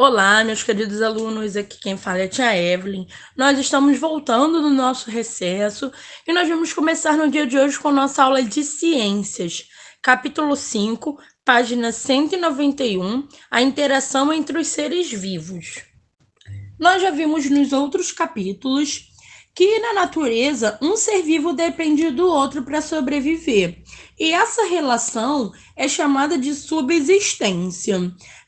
Olá, meus queridos alunos, aqui quem fala é a tia Evelyn. Nós estamos voltando do nosso recesso e nós vamos começar no dia de hoje com nossa aula de ciências. Capítulo 5, página 191, a interação entre os seres vivos. Nós já vimos nos outros capítulos que na natureza um ser vivo depende do outro para sobreviver. E essa relação é chamada de subsistência.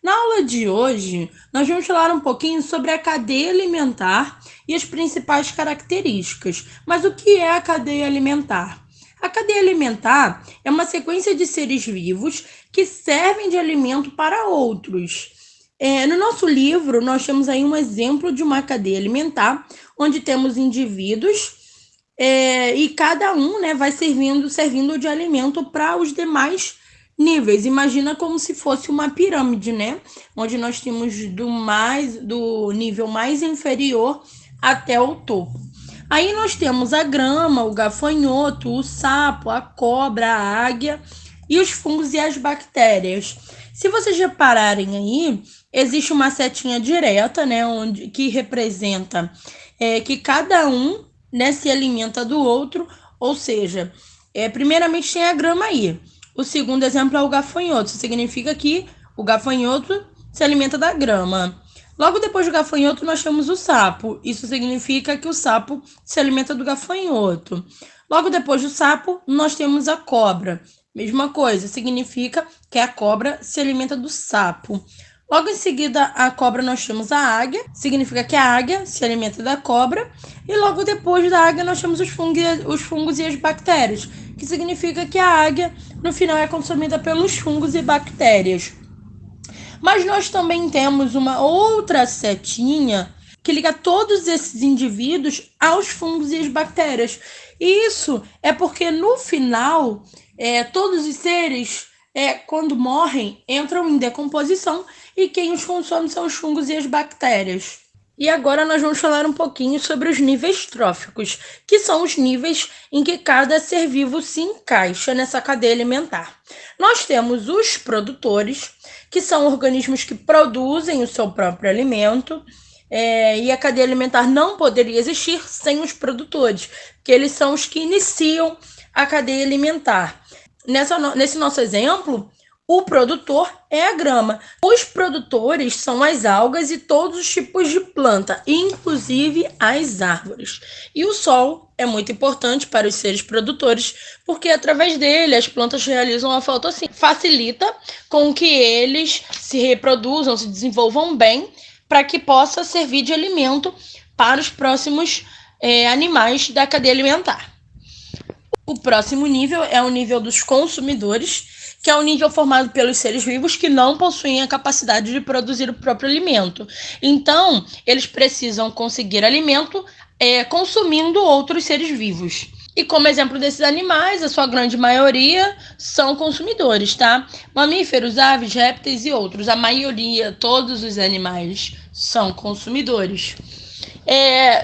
Na aula de hoje, nós vamos falar um pouquinho sobre a cadeia alimentar e as principais características. Mas o que é a cadeia alimentar? A cadeia alimentar é uma sequência de seres vivos que servem de alimento para outros. No nosso livro, nós temos aí um exemplo de uma cadeia alimentar, onde temos indivíduos e cada um, né, vai servindo de alimento para os demais níveis. Imagina como se fosse uma pirâmide, né? Onde nós temos do nível mais inferior até o topo. Aí nós temos a grama, o gafanhoto, o sapo, a cobra, a águia e os fungos e as bactérias. Se vocês repararem aí, existe uma setinha direta, né, que representa que cada um, né, se alimenta do outro, ou seja, primeiramente tem a grama aí. O segundo exemplo é o gafanhoto, isso significa que o gafanhoto se alimenta da grama. Logo depois do gafanhoto, nós temos o sapo, isso significa que o sapo se alimenta do gafanhoto. Logo depois do sapo, nós temos a cobra. Mesma coisa, significa que a cobra se alimenta do sapo. Logo em seguida, a cobra nós temos a águia, significa que a águia se alimenta da cobra. E logo depois da águia nós temos os fungos e as bactérias, que significa que a águia, no final, é consumida pelos fungos e bactérias. Mas nós também temos uma outra setinha que liga todos esses indivíduos aos fungos e às bactérias. E isso é porque, no final, todos os seres, quando morrem, entram em decomposição e quem os consome são os fungos e as bactérias. E agora nós vamos falar um pouquinho sobre os níveis tróficos, que são os níveis em que cada ser vivo se encaixa nessa cadeia alimentar. Nós temos os produtores, que são organismos que produzem o seu próprio alimento, e a cadeia alimentar não poderia existir sem os produtores, porque eles são os que iniciam a cadeia alimentar. Nesse nosso exemplo, o produtor é a grama. Os produtores são as algas e todos os tipos de planta, inclusive as árvores. E o sol é muito importante para os seres produtores, porque através dele as plantas realizam a fotossíntese. Facilita com que eles se reproduzam, se desenvolvam bem, para que possa servir de alimento para os próximos animais da cadeia alimentar. O próximo nível é o nível dos consumidores, que é um nível formado pelos seres vivos que não possuem a capacidade de produzir o próprio alimento. Então, eles precisam conseguir alimento consumindo outros seres vivos. E como exemplo desses animais, a sua grande maioria são consumidores, tá? Mamíferos, aves, répteis e outros. A maioria, todos os animais, são consumidores.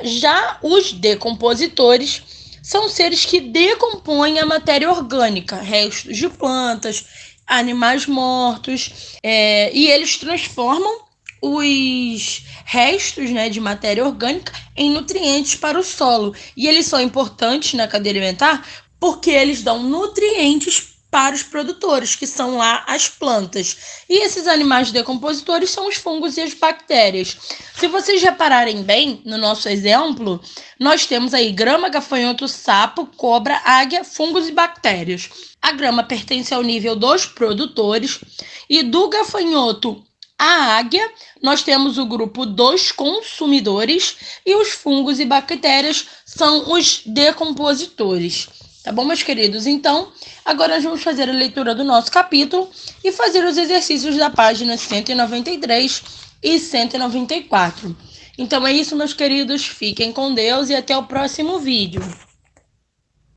Já os decompositores são seres que decompõem a matéria orgânica, restos de plantas, animais mortos, e eles transformam os restos, né, de matéria orgânica em nutrientes para o solo. E eles são importantes na cadeia alimentar porque eles dão nutrientes para os produtores, que são lá as plantas. E esses animais decompositores são os fungos e as bactérias. Se vocês repararem bem, no nosso exemplo, nós temos aí grama, gafanhoto, sapo, cobra, águia, fungos e bactérias. A grama pertence ao nível dos produtores e do gafanhoto à águia, nós temos o grupo dos consumidores e os fungos e bactérias são os decompositores. Tá bom, meus queridos? Então, agora nós vamos fazer a leitura do nosso capítulo e fazer os exercícios da página 193 e 194. Então é isso, meus queridos. Fiquem com Deus e até o próximo vídeo.